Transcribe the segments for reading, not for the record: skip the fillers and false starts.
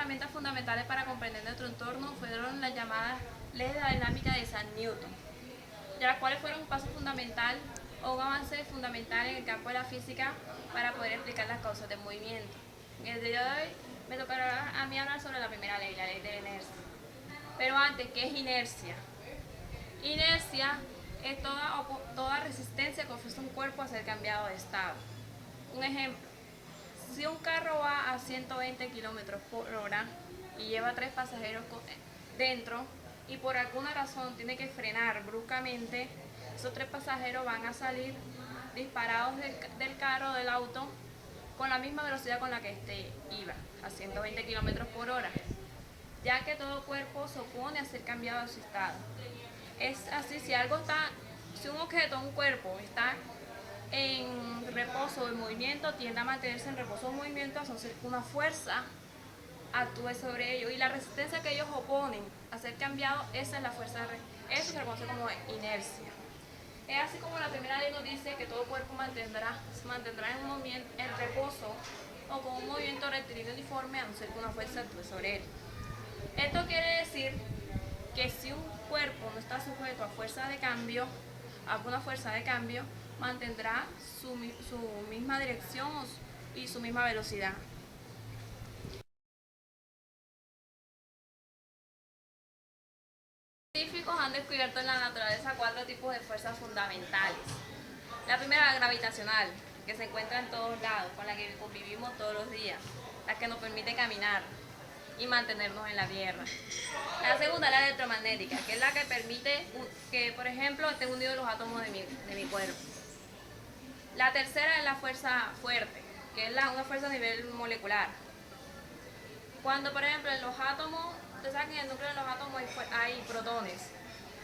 herramientas fundamentales para comprender nuestro entorno fueron las llamadas leyes de la dinámica de Isaac Newton, de las cuales fueron un paso fundamental o un avance fundamental en el campo de la física para poder explicar las causas del movimiento. En el día de hoy me tocará a mí hablar sobre la primera ley, la ley de la inercia. Pero antes, ¿qué es inercia? Inercia es toda resistencia que ofrece un cuerpo a ser cambiado de estado. Un ejemplo, si un carro va a 120 km por hora y lleva 3 pasajeros dentro y por alguna razón tiene que frenar bruscamente, esos 3 pasajeros van a salir disparados del carro, del auto, con la misma velocidad con la que este iba, a 120 km por hora, ya que todo cuerpo se opone a ser cambiado de su estado. Es así, si un objeto, un cuerpo, está en reposo o en movimiento, tiende a mantenerse en reposo o en movimiento, a no ser que una fuerza actúe sobre ello. Y la resistencia que ellos oponen a ser cambiado, esa es la fuerza, eso se reconoce como inercia. Es así como la primera ley nos dice que todo cuerpo se mantendrá en reposo o con un movimiento rectilíneo uniforme, a no ser que una fuerza actúe sobre él. Esto quiere decir que si un cuerpo no está sujeto a fuerza de cambio, a alguna fuerza de cambio, mantendrá su misma dirección y su misma velocidad. Los científicos han descubierto en la naturaleza 4 tipos de fuerzas fundamentales. La primera, la gravitacional, que se encuentra en todos lados, con la que convivimos todos los días, la que nos permite caminar y mantenernos en la Tierra. La segunda, la electromagnética, que es la que permite que, por ejemplo, estén unidos los átomos de mi cuerpo. La tercera es la fuerza fuerte, que es una fuerza a nivel molecular. Cuando, por ejemplo, en los átomos, ustedes saben que en el núcleo de los átomos hay protones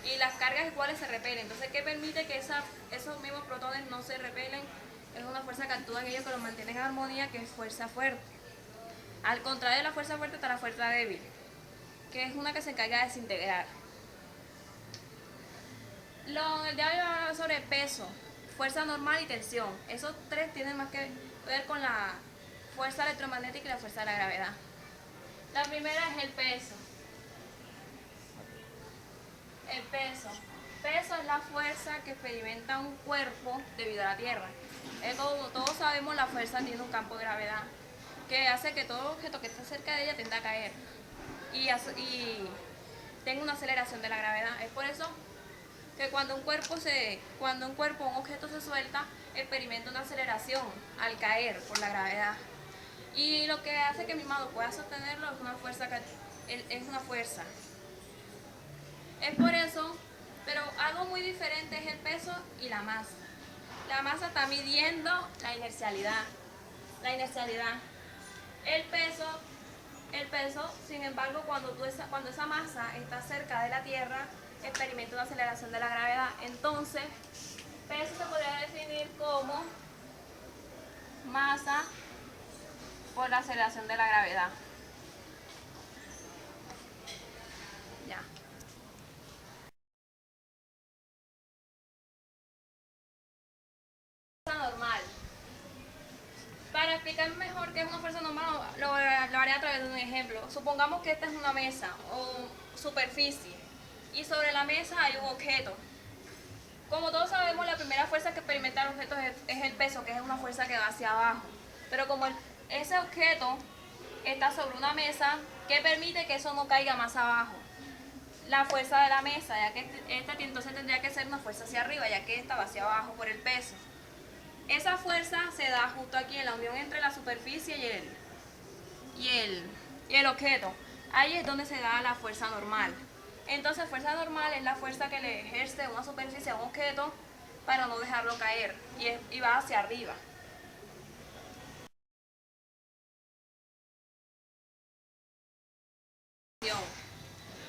y las cargas iguales se repelen. Entonces, ¿qué permite que esos mismos protones no se repelen? Es una fuerza que actúa en ellos, que los mantiene en armonía, que es fuerza fuerte. Al contrario de la fuerza fuerte está la fuerza débil, que es una que se encarga de desintegrar. El día de hoy vamos a hablar sobre peso, fuerza normal y tensión. Esos 3 tienen más que ver con la fuerza electromagnética y la fuerza de la gravedad. La primera es el peso. El peso. Peso es la fuerza que experimenta un cuerpo debido a la Tierra. Como todos sabemos, la fuerza tiene un campo de gravedad que hace que todo objeto que esté cerca de ella tienda a caer y tenga una aceleración de la gravedad. Es por eso que cuando un objeto se suelta, experimenta una aceleración al caer por la gravedad. Y lo que hace que mi mano pueda sostenerlo es una fuerza. Es por eso, pero algo muy diferente es el peso y la masa. La masa está midiendo la inercialidad. El peso, sin embargo, cuando esa masa está cerca de la Tierra, experimenta una aceleración de la gravedad. Entonces, peso se podría definir como masa por la aceleración de la gravedad. Ya. Fuerza normal. Para explicar mejor qué es una fuerza normal, lo haré a través de un ejemplo. Supongamos que esta es una mesa o superficie y sobre la mesa hay un objeto. Como todos sabemos, la primera fuerza que experimenta el objeto es el peso, que es una fuerza que va hacia abajo. Pero como ese objeto está sobre una mesa, ¿qué permite que eso no caiga más abajo? La fuerza de la mesa, ya que esta entonces tendría que ser una fuerza hacia arriba, ya que esta va hacia abajo por el peso. Esa fuerza se da justo aquí en la unión entre la superficie y el objeto. Ahí es donde se da la fuerza normal. Entonces, fuerza normal es la fuerza que le ejerce una superficie a un objeto para no dejarlo caer y va hacia arriba.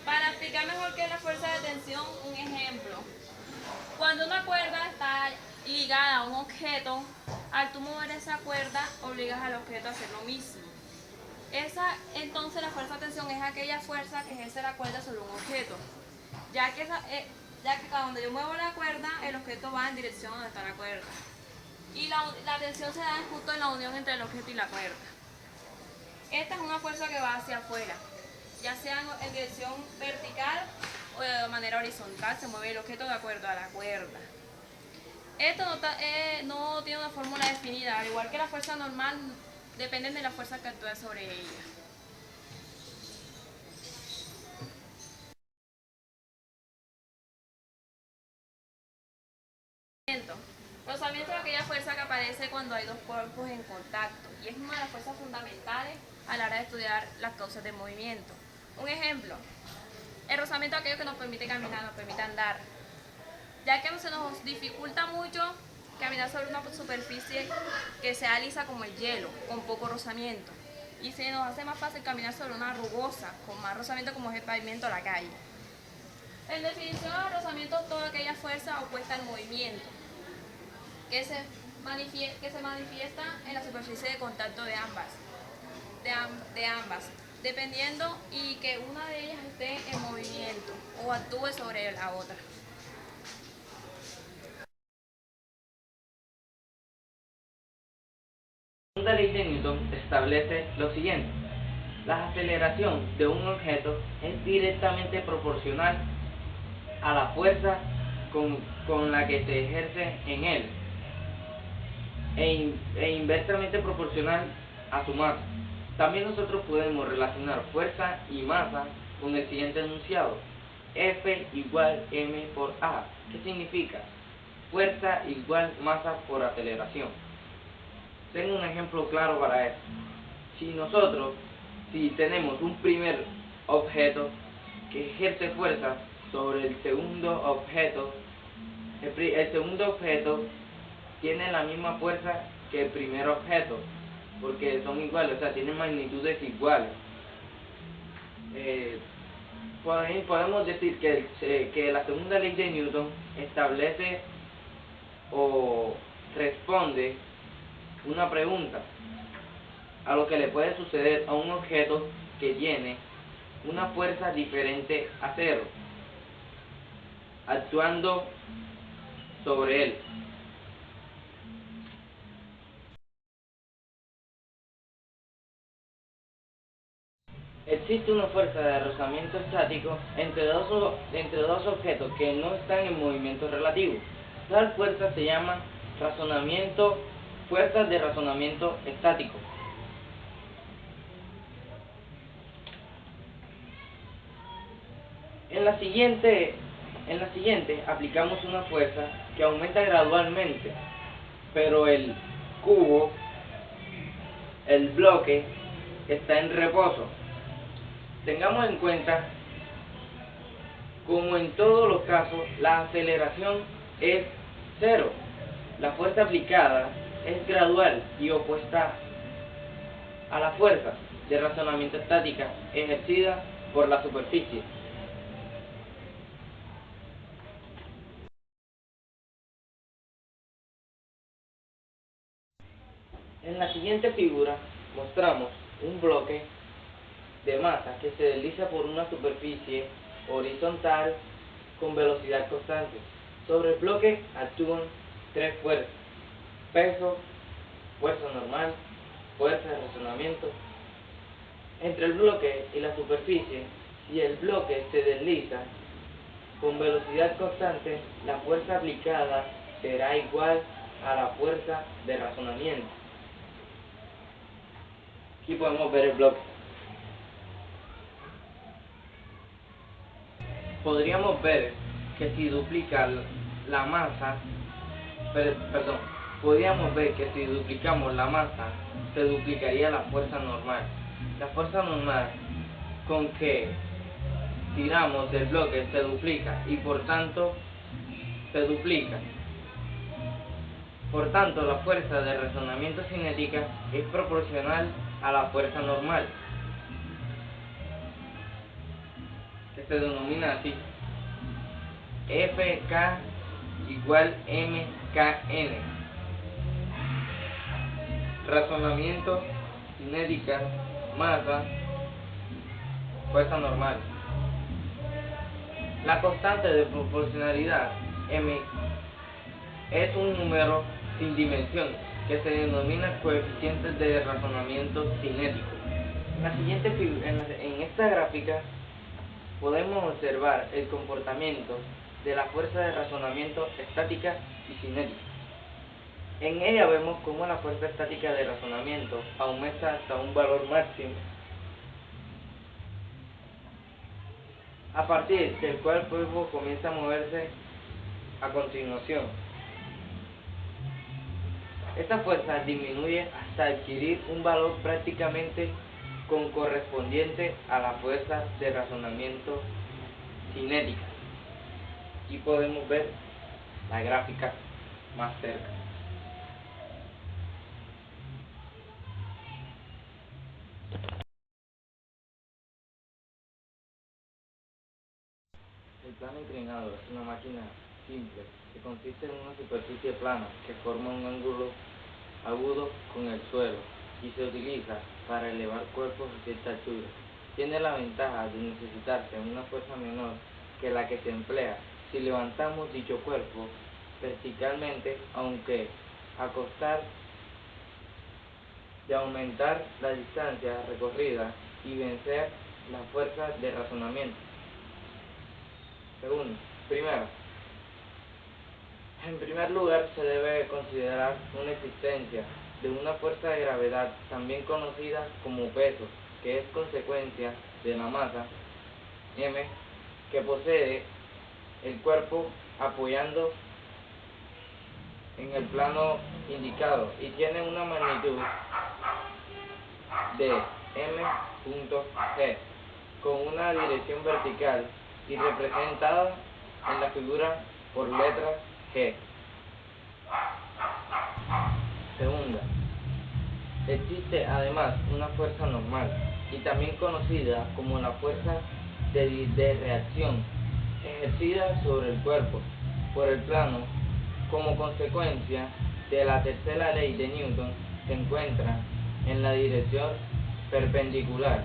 Para explicar mejor qué es la fuerza de tensión, un ejemplo. Cuando una cuerda está ligada a un objeto, al tú mover esa cuerda, obligas al objeto a hacer lo mismo. Entonces la fuerza de tensión es aquella fuerza que ejerce la cuerda sobre un objeto, ya que cuando yo muevo la cuerda, el objeto va en dirección a donde está la cuerda. Y la tensión se da justo en la unión entre el objeto y la cuerda. Esta es una fuerza que va hacia afuera, ya sea en dirección vertical o de manera horizontal, se mueve el objeto de acuerdo a la cuerda. Esto no tiene una fórmula definida, al igual que la fuerza normal, dependen de la fuerza que actúa sobre ella. Rozamiento es aquella fuerza que aparece cuando hay dos cuerpos en contacto y es una de las fuerzas fundamentales a la hora de estudiar las causas del movimiento. Un ejemplo, el rozamiento es aquello que nos permite caminar, nos permite andar, ya que se nos dificulta mucho caminar sobre una superficie que sea lisa como el hielo, con poco rozamiento, y se nos hace más fácil caminar sobre una rugosa, con más rozamiento como es el pavimento o la calle. En definición, el rozamiento es toda aquella fuerza opuesta al movimiento, que se manifiesta en la superficie de contacto de ambas, dependiendo y que una de ellas esté en movimiento o actúe sobre la otra. La segunda ley de Newton establece lo siguiente: la aceleración de un objeto es directamente proporcional a la fuerza con la que se ejerce en él e inversamente proporcional a su masa. También nosotros podemos relacionar fuerza y masa con el siguiente enunciado: F igual m por a. ¿Qué significa? Fuerza igual masa por aceleración. Tengo un ejemplo claro para esto. Si tenemos un primer objeto que ejerce fuerza sobre el segundo objeto, el segundo objeto tiene la misma fuerza que el primer objeto, porque son iguales, o sea, tienen magnitudes iguales. Podemos decir que la segunda ley de Newton establece o responde una pregunta a lo que le puede suceder a un objeto que tiene una fuerza diferente a cero, actuando sobre él. Existe una fuerza de rozamiento estático entre dos objetos que no están en movimiento relativo. Tal fuerza se llama fuerzas de razonamiento estático. En la siguiente aplicamos una fuerza que aumenta gradualmente, pero el bloque, está en reposo. Tengamos en cuenta, como en todos los casos, la aceleración es cero. La fuerza aplicada es gradual y opuesta a la fuerza de razonamiento estática ejercida por la superficie. En la siguiente figura mostramos un bloque de masa que se desliza por una superficie horizontal con velocidad constante. Sobre el bloque actúan tres fuerzas: peso, fuerza normal, fuerza de razonamiento. Entre el bloque y la superficie, si el bloque se desliza con velocidad constante, la fuerza aplicada será igual a la fuerza de razonamiento. Aquí podemos ver el bloque. Podríamos ver que si duplica la masa, podríamos ver que si duplicamos la masa, se duplicaría la fuerza normal. La fuerza normal con que tiramos del bloque se duplica y por tanto se duplica. Por tanto, la fuerza de razonamiento cinética es proporcional a la fuerza normal, que se denomina así: Fk igual mkn. Razonamiento, cinética, masa, fuerza normal. La constante de proporcionalidad m es un número sin dimensión que se denomina coeficiente de razonamiento cinético. En esta gráfica podemos observar el comportamiento de la fuerza de razonamiento estática y cinética. En ella vemos cómo la fuerza estática de razonamiento aumenta hasta un valor máximo, a partir del cual el cuerpo comienza a moverse a continuación. Esta fuerza disminuye hasta adquirir un valor prácticamente correspondiente a la fuerza de razonamiento cinética. Aquí podemos ver la gráfica más cerca. El plano inclinado es una máquina simple que consiste en una superficie plana que forma un ángulo agudo con el suelo y se utiliza para elevar cuerpos a cierta altura. Tiene la ventaja de necesitarse una fuerza menor que la que se emplea si levantamos dicho cuerpo verticalmente, aunque a costar de aumentar la distancia recorrida y vencer la fuerza de razonamiento. En primer lugar se debe considerar una existencia de una fuerza de gravedad, también conocida como peso, que es consecuencia de la masa m que posee el cuerpo apoyando en el plano indicado y tiene una magnitud de m.g con una dirección vertical y representada en la figura por letra G. Segunda, existe además una fuerza normal y también conocida como la fuerza de reacción ejercida sobre el cuerpo por el plano. Como consecuencia de la tercera ley de Newton, se encuentra en la dirección perpendicular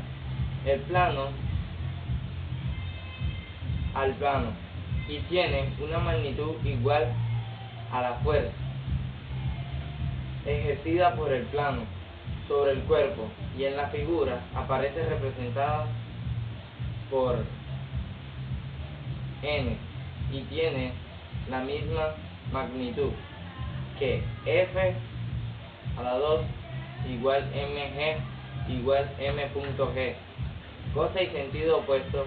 el plano al plano y tiene una magnitud igual a la fuerza ejercida por el plano sobre el cuerpo, y en la figura aparece representada por n y tiene la misma magnitud que F a la 2 igual mg igual m.g, cosa y sentido opuesto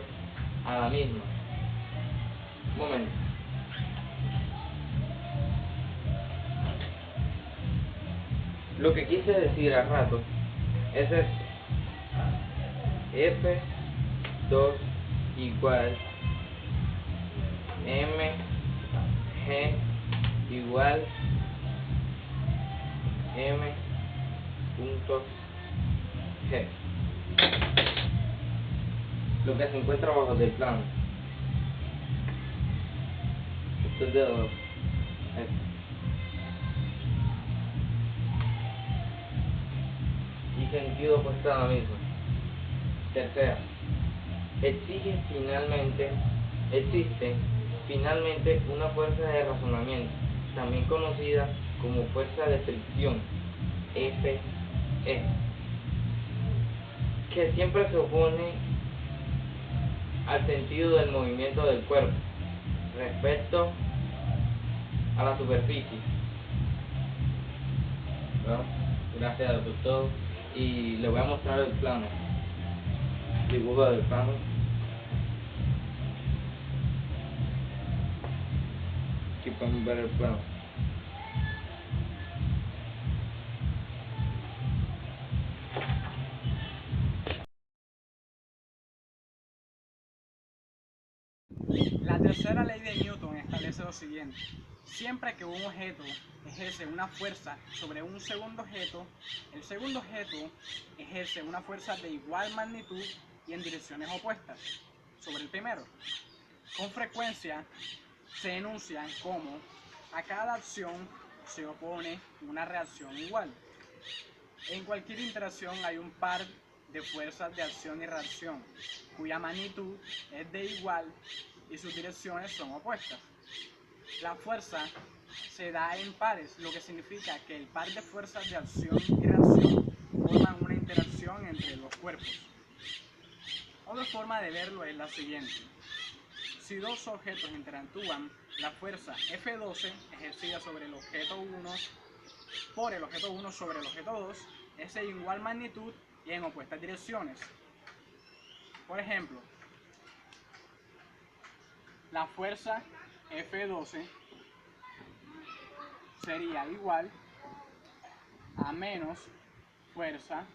a la misma. Un momento. Lo que quise decir al rato es esto: F2 igual mg igual m.g, lo que se encuentra bajo del plano. Esto es de esto. Y sentido opuesto a la misma. Tercera, existe finalmente una fuerza de razonamiento, también conocida como fuerza de fricción, Fe, que siempre se opone al sentido del movimiento del cuerpo respecto a la superficie. Bueno, gracias al doctor, y le voy a mostrar el plano, dibujo del plano. Aquí podemos ver el plano. La tercera ley de Newton establece lo siguiente: siempre que un objeto ejerce una fuerza sobre un segundo objeto, el segundo objeto ejerce una fuerza de igual magnitud y en direcciones opuestas sobre el primero. Con frecuencia se enuncian como a cada acción se opone una reacción igual. En cualquier interacción hay un par de fuerzas de acción y reacción, cuya magnitud es de igual y sus direcciones son opuestas. La fuerza se da en pares, lo que significa que el par de fuerzas de acción y reacción forman una interacción fricción entre los cuerpos. Otra forma de verlo es la siguiente. Si dos objetos interactúan, la fuerza F12 ejercida sobre el objeto 1 por el objeto 1 sobre el objeto 2 es de igual magnitud y en opuestas direcciones. Por ejemplo, la fuerza F12 sería igual a menos fuerza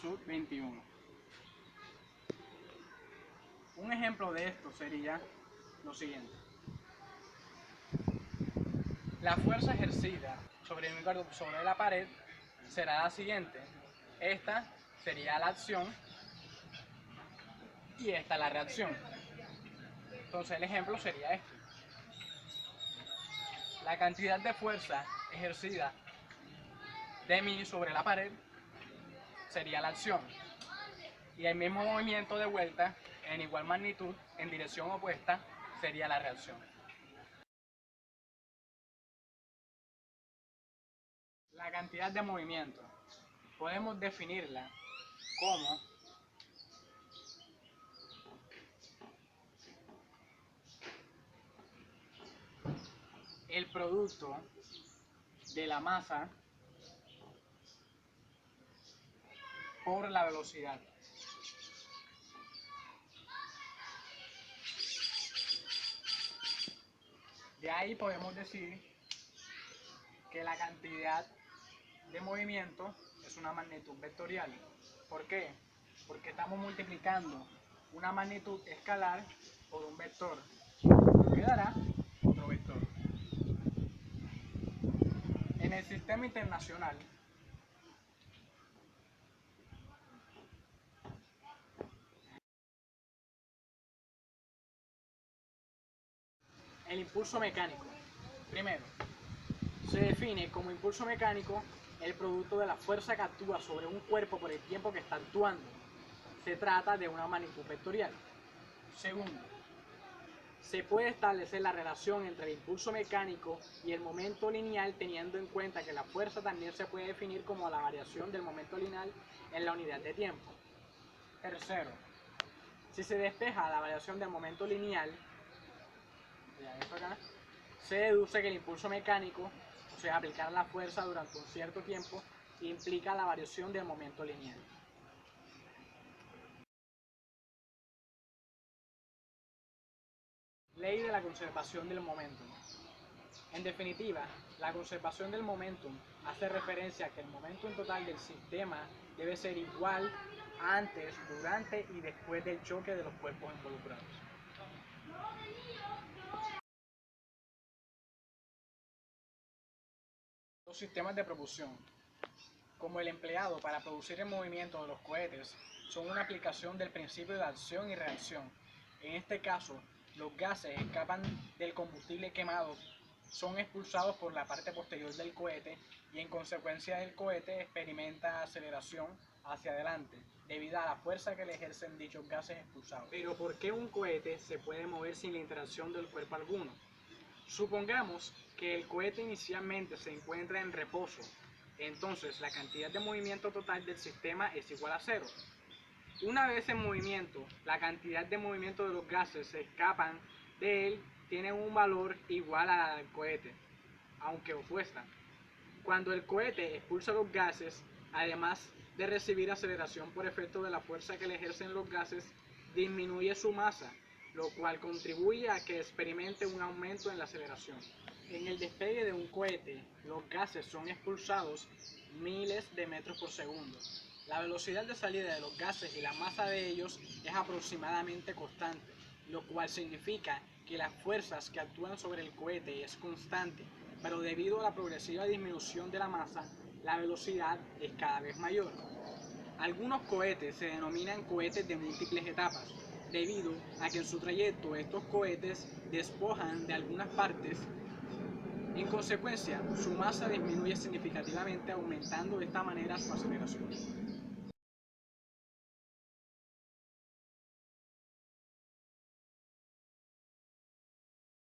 sub 21. Un ejemplo de esto sería lo siguiente. La fuerza ejercida sobre la pared será la siguiente. Esta sería la acción y esta la reacción. Entonces el ejemplo sería este. La cantidad de fuerza ejercida de mí sobre la pared sería la acción. Y el mismo movimiento de vuelta en igual magnitud en dirección opuesta sería la reacción. La cantidad de movimiento podemos definirla como el producto de la masa por la velocidad. De ahí podemos decir que la cantidad de movimiento es una magnitud vectorial. ¿Por qué? Porque estamos multiplicando una magnitud escalar por un vector. Quedará otro vector. En el sistema internacional, el impulso mecánico. Primero, se define como impulso mecánico el producto de la fuerza que actúa sobre un cuerpo por el tiempo que está actuando. Se trata de una magnitud vectorial. Segundo, se puede establecer la relación entre el impulso mecánico y el momento lineal teniendo en cuenta que la fuerza también se puede definir como la variación del momento lineal en la unidad de tiempo. Tercero, si se despeja la variación del momento lineal, se deduce que el impulso mecánico, o sea, aplicar la fuerza durante un cierto tiempo, implica la variación del momento lineal. Ley de la conservación del momentum. En definitiva, la conservación del momentum hace referencia a que el momentum total del sistema debe ser igual antes, durante y después del choque de los cuerpos involucrados. Los sistemas de propulsión, como el empleado para producir el movimiento de los cohetes, son una aplicación del principio de acción y reacción. En este caso, los gases escapan del combustible quemado, son expulsados por la parte posterior del cohete y en consecuencia el cohete experimenta aceleración hacia adelante debido a la fuerza que le ejercen dichos gases expulsados. Pero ¿por qué un cohete se puede mover sin la interacción del cuerpo alguno? Supongamos que el cohete inicialmente se encuentra en reposo, entonces la cantidad de movimiento total del sistema es igual a cero. Una vez en movimiento, la cantidad de movimiento de los gases que escapan de él tiene un valor igual a la del cohete, aunque opuesta. Cuando el cohete expulsa los gases, además de recibir aceleración por efecto de la fuerza que le ejercen los gases, disminuye su masa, lo cual contribuye a que experimente un aumento en la aceleración. En el despegue de un cohete, los gases son expulsados miles de metros por segundo. La velocidad de salida de los gases y la masa de ellos es aproximadamente constante, lo cual significa que las fuerzas que actúan sobre el cohete es constante, pero debido a la progresiva disminución de la masa, la velocidad es cada vez mayor. Algunos cohetes se denominan cohetes de múltiples etapas, debido a que en su trayecto estos cohetes despojan de algunas partes. En consecuencia, su masa disminuye significativamente, aumentando de esta manera su aceleración.